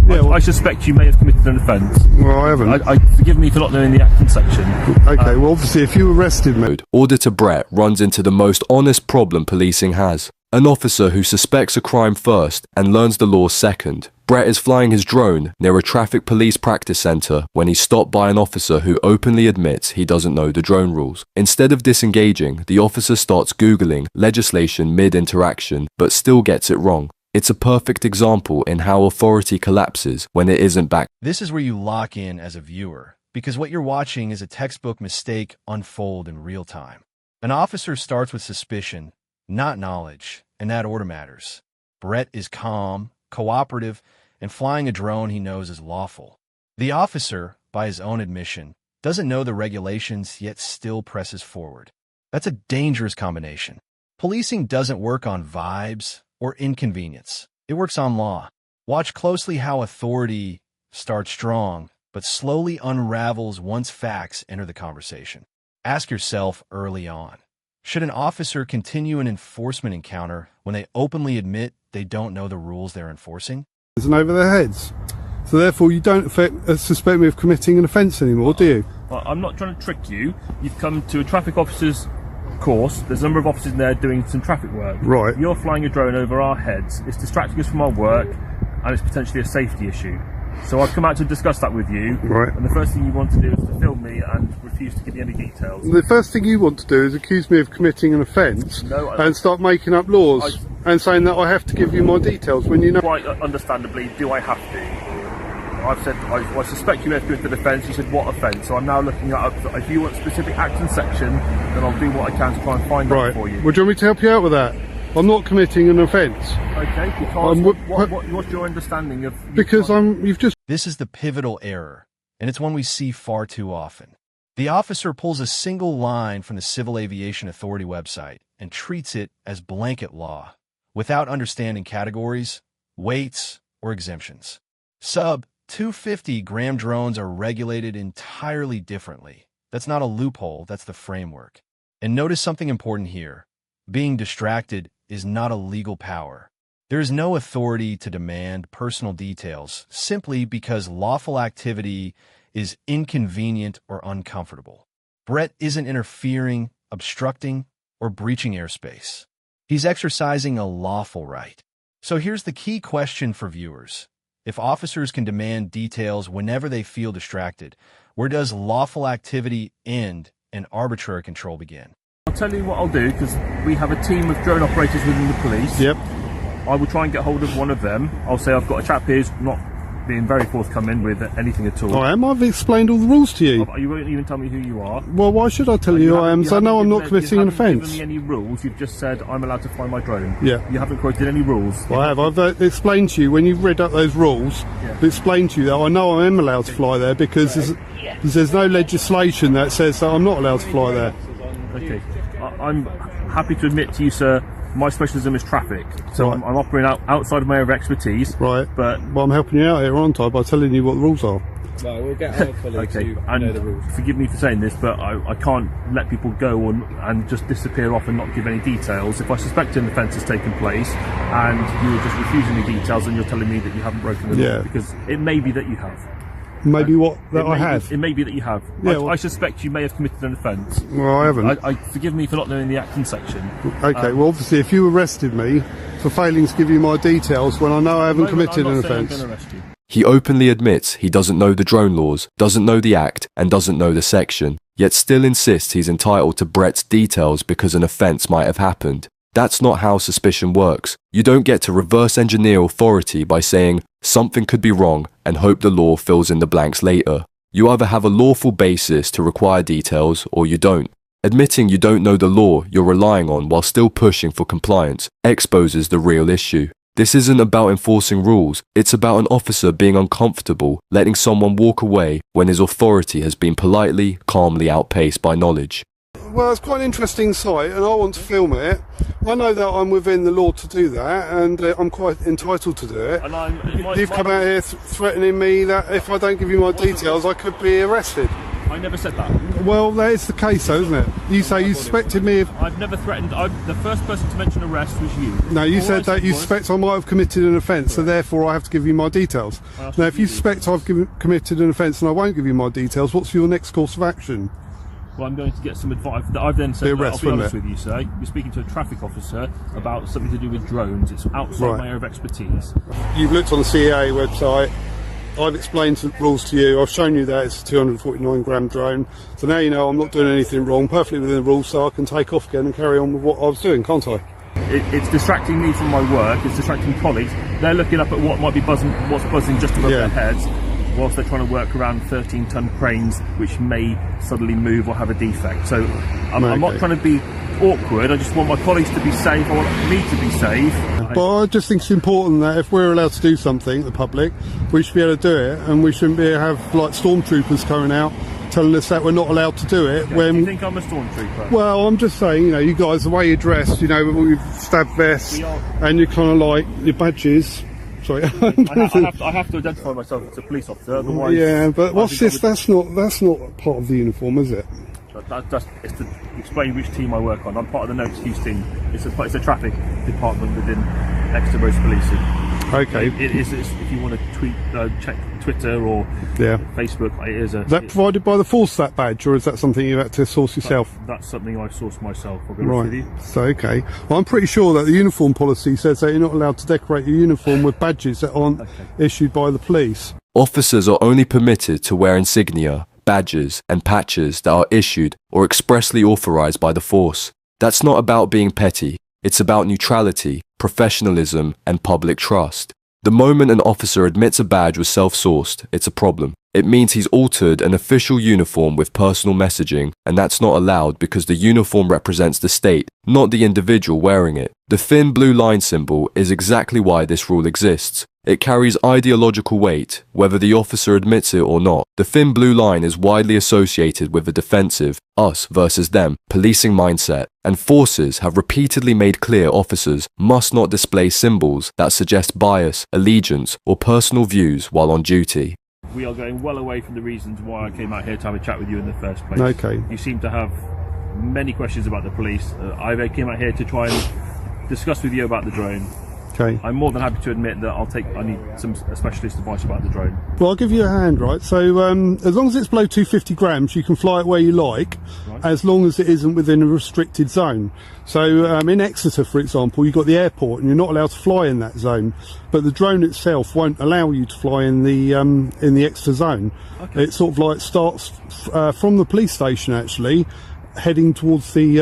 Yeah, well, I suspect you may have committed an offence. Well, I haven't. Forgive me for not knowing the action section. Okay, well, obviously, if you arrested me... Auditor Brett runs into the most honest problem policing has. An officer who suspects a crime first and learns the law second. Brett is flying his drone near a traffic police practice centre when he's stopped by an officer who openly admits he doesn't know the drone rules. Instead of disengaging, the officer starts Googling legislation mid-interaction but still gets it wrong. It's a perfect example in how authority collapses when it isn't backed. This is where you lock in as a viewer, because what you're watching is a textbook mistake unfold in real time. An officer starts with suspicion, not knowledge, and that order matters. Brett is calm, cooperative, and flying a drone he knows is lawful. The officer, by his own admission, doesn't know the regulations yet still presses forward. That's a dangerous combination. Policing doesn't work on vibes or inconvenience. It works on law. Watch closely how authority starts strong, but slowly unravels once facts enter the conversation. Ask yourself early on, should an officer continue an enforcement encounter when they openly admit they don't know the rules they're enforcing? ...and over their heads. So therefore you don't suspect me of committing an offence anymore, do you? Well, I'm not trying to trick you. You've come to a traffic officer's course. There's a number of officers in there doing some traffic work. Right. You're flying a drone over our heads. It's distracting us from our work, and it's potentially a safety issue. So I've come out to discuss that with you. Right. And the first thing you want to do is to film me and refuse to give me any details. The first thing you want to do is accuse me of committing an offence and start making up laws and saying that I have to give you my details when you know... Quite understandably, do I have to? I've said, I suspect you may have committed an offence. You said, what offence? So I'm now looking at, if you want specific action section, then I'll do what I can to try and find that for you. Well, do you want me to help you out with that? I'm not committing an offence. Okay, because what's your understanding of... Because you've just... This is the pivotal error, and it's one we see far too often. The officer pulls a single line from the Civil Aviation Authority website and treats it as blanket law, without understanding categories, weights, or exemptions. Sub-250-gram drones are regulated entirely differently. That's not a loophole, that's the framework. And notice something important here. Being distracted is not a legal power. There is no authority to demand personal details simply because lawful activity is inconvenient or uncomfortable. Brett isn't interfering, obstructing, or breaching airspace. He's exercising a lawful right. So here's the key question for viewers. If officers can demand details whenever they feel distracted, where does lawful activity end and arbitrary control begin? I'll tell you what I'll do, because we have a team of drone operators within the police. Yep. I will try and get hold of one of them. I'll say I've got a chap here who's not being very forthcoming with anything at all. I am. I've explained all the rules to you. You won't even tell me who you are. Well, why should I tell you who I am? So I know I'm not committing an offence. You haven't given me any rules. You've just said I'm allowed to fly my drone. Yeah. You haven't quoted any rules. Well, I have. I've explained to you, when you've read up those rules, I've explained to you that I know I am allowed to fly there because there's no legislation that says that I'm not allowed to fly there. Okay. I'm happy to admit to you, sir, my specialism is traffic, so I'm operating outside of my area of expertise. Right. But I'm helping you out here, aren't I, by telling you what the rules are. Well, we'll get our colleagues who know the rules. Forgive me for saying this, but I can't let people go and just disappear off and not give any details. If I suspect an offence has taken place and you are just refusing me details and you're telling me that you haven't broken the law, because it may be that you have. Maybe I have. It may be that you have. Yeah, I suspect you may have committed an offence. Well, I haven't. Forgive me for not knowing the action section. Okay, well, obviously, if you arrested me for failing to give you my details when I know I haven't committed an offence... He openly admits he doesn't know the drone laws, doesn't know the act, and doesn't know the section, yet still insists he's entitled to Brett's details because an offence might have happened. That's not how suspicion works. You don't get to reverse engineer authority by saying something could be wrong and hope the law fills in the blanks later. You either have a lawful basis to require details or you don't. Admitting you don't know the law you're relying on while still pushing for compliance exposes the real issue. This isn't about enforcing rules, it's about an officer being uncomfortable letting someone walk away when his authority has been politely, calmly outpaced by knowledge. Well, it's quite an interesting site and I want to film it. I know that I'm within the law to do that and I'm quite entitled to do it. And You've come out here threatening me that if I don't give you my details I could be arrested. I never said that. Well, that is the case, though, isn't it? You say you suspected me of... I've never threatened. The first person to mention arrest was you. No, you All said that you was- suspect I might have committed an offence, so therefore I have to give you my details. Now, if you suspect I've committed an offence and I won't give you my details, what's your next course of action? Well, I'm going to get some advice. I've then said, The look, arrest, I'll be honest wouldn't with you, sir. You're speaking to a traffic officer about something to do with drones. It's outside my area of expertise. You've looked on the CAA website. I've explained the rules to you. I've shown you that it's a 249 gram drone. So now you know I'm not doing anything wrong, perfectly within the rules, so I can take off again and carry on with what I was doing, can't I? It's distracting me from my work. It's distracting colleagues. They're looking up at what might be buzzing, what's buzzing just above their heads, whilst they're trying to work around 13-ton cranes which may suddenly move or have a defect. So I'm not trying to be awkward. I just want my colleagues to be safe. I want me to be safe. But I just think it's important that if we're allowed to do something, the public, we should be able to do it, and we shouldn't be able to have like stormtroopers coming out telling us that we're not allowed to do it. Do you think I'm a stormtrooper? Well, I'm just saying, you know, you guys, the way you're dressed, you know, with stab vests, and you're kind of like your badges. Sorry. I have to identify myself as a police officer, otherwise... Yeah, but what's this? That's not part of the uniform, is it? It's to explain which team I work on. I'm part of the Notes Use team. It's a traffic department within Exeter Road Policing. Okay. It is if you want to check Twitter or Facebook. It is a. Is that provided by the force, that badge, or is that something you had to source yourself? That's something I sourced myself. I'll be honest with you. So okay. Well, I'm pretty sure that the uniform policy says that you're not allowed to decorate your uniform with badges that aren't issued by the police. Officers are only permitted to wear insignia, badges, and patches that are issued or expressly authorized by the force. That's not about being petty. It's about neutrality, professionalism, and public trust. The moment an officer admits a badge was self-sourced, it's a problem. It means he's altered an official uniform with personal messaging, and that's not allowed because the uniform represents the state, not the individual wearing it. The thin blue line symbol is exactly why this rule exists. It carries ideological weight, whether the officer admits it or not. The thin blue line is widely associated with the defensive, us versus them, policing mindset, and forces have repeatedly made clear officers must not display symbols that suggest bias, allegiance, or personal views while on duty. We are going well away from the reasons why I came out here to have a chat with you in the first place. Okay. You seem to have many questions about the police. I came out here to try and discuss with you about the drone. Okay. I'm more than happy to admit that I need some specialist advice about the drone. Well, I'll give you a hand, right? So as long as it's below 250 grams, you can fly it where you like, as long as it isn't within a restricted zone. So in Exeter, for example, you've got the airport and you're not allowed to fly in that zone, but the drone itself won't allow you to fly in the Exeter zone. Okay. It sort of like starts from the police station, actually, heading towards the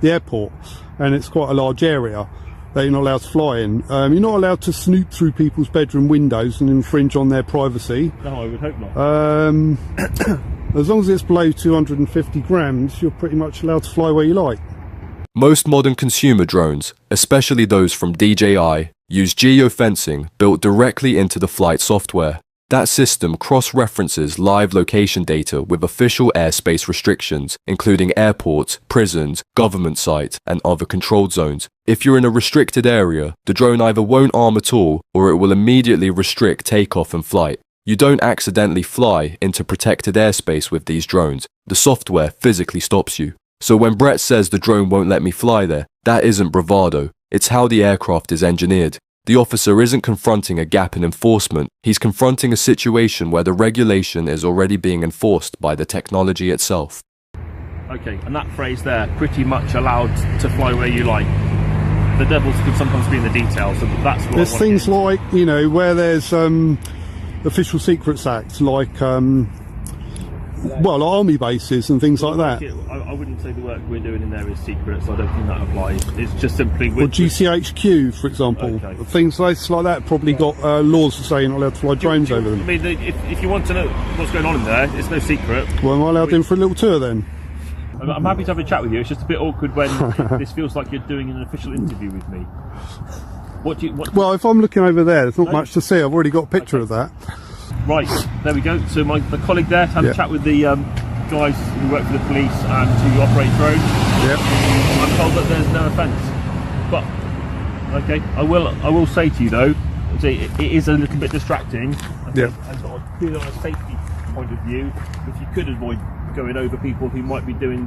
airport, and it's quite a large area that you're not allowed to fly in. You're not allowed to snoop through people's bedroom windows and infringe on their privacy. No, I would hope not. As long as it's below 250 grams, you're pretty much allowed to fly where you like. Most modern consumer drones, especially those from DJI, use geofencing built directly into the flight software. That system cross-references live location data with official airspace restrictions, including airports, prisons, government sites, and other controlled zones. If you're in a restricted area, the drone either won't arm at all, or it will immediately restrict takeoff and flight. You don't accidentally fly into protected airspace with these drones. The software physically stops you. So when Brett says the drone won't let me fly there, that isn't bravado. It's how the aircraft is engineered. The officer isn't confronting a gap in enforcement, he's confronting a situation where the regulation is already being enforced by the technology itself. Okay, and that phrase there, pretty much allowed to fly where you like. The devils could sometimes be in the details, so that's what there's things like, you know, where there's Official Secrets Act, like well, army bases and things like that. I wouldn't say the work we're doing in there is secret, so I don't think that applies. It's just simply... Or GCHQ, for example. Okay. Things like that probably got laws to say you're not allowed to fly drones over them. I mean, if you want to know what's going on in there, it's no secret. Well, am I allowed in for a little tour then? I'm happy to have a chat with you. It's just a bit awkward when this feels like you're doing an official interview with me. Well, if I'm looking over there, there's not much to see. I've already got a picture of that. Right, there we go. So the colleague there had a chat with the guys who work for the police and who operate drones. Yep. I'm told that there's no offence. But okay, I will say to you though, it is a little bit distracting. Yeah. And sort of purely on a safety point of view, if you could avoid going over people who might be doing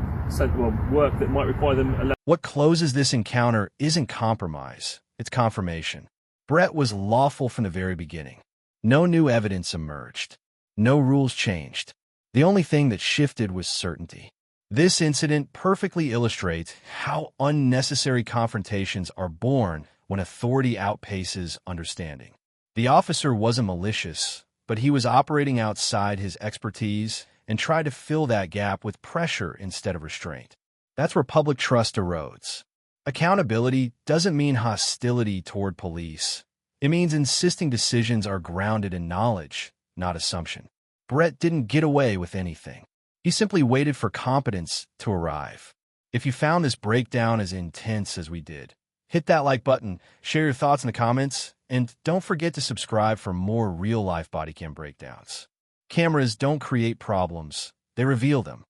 work that might require them a What closes this encounter isn't compromise, it's confirmation. Brett was lawful from the very beginning. No new evidence emerged. No rules changed. The only thing that shifted was certainty. This incident perfectly illustrates how unnecessary confrontations are born when authority outpaces understanding. The officer wasn't malicious, but he was operating outside his expertise and tried to fill that gap with pressure instead of restraint. That's where public trust erodes. Accountability doesn't mean hostility toward police. It means insisting decisions are grounded in knowledge, not assumption. Brett didn't get away with anything. He simply waited for competence to arrive. If you found this breakdown as intense as we did, hit that like button, share your thoughts in the comments, and don't forget to subscribe for more real-life body cam breakdowns. Cameras don't create problems, they reveal them.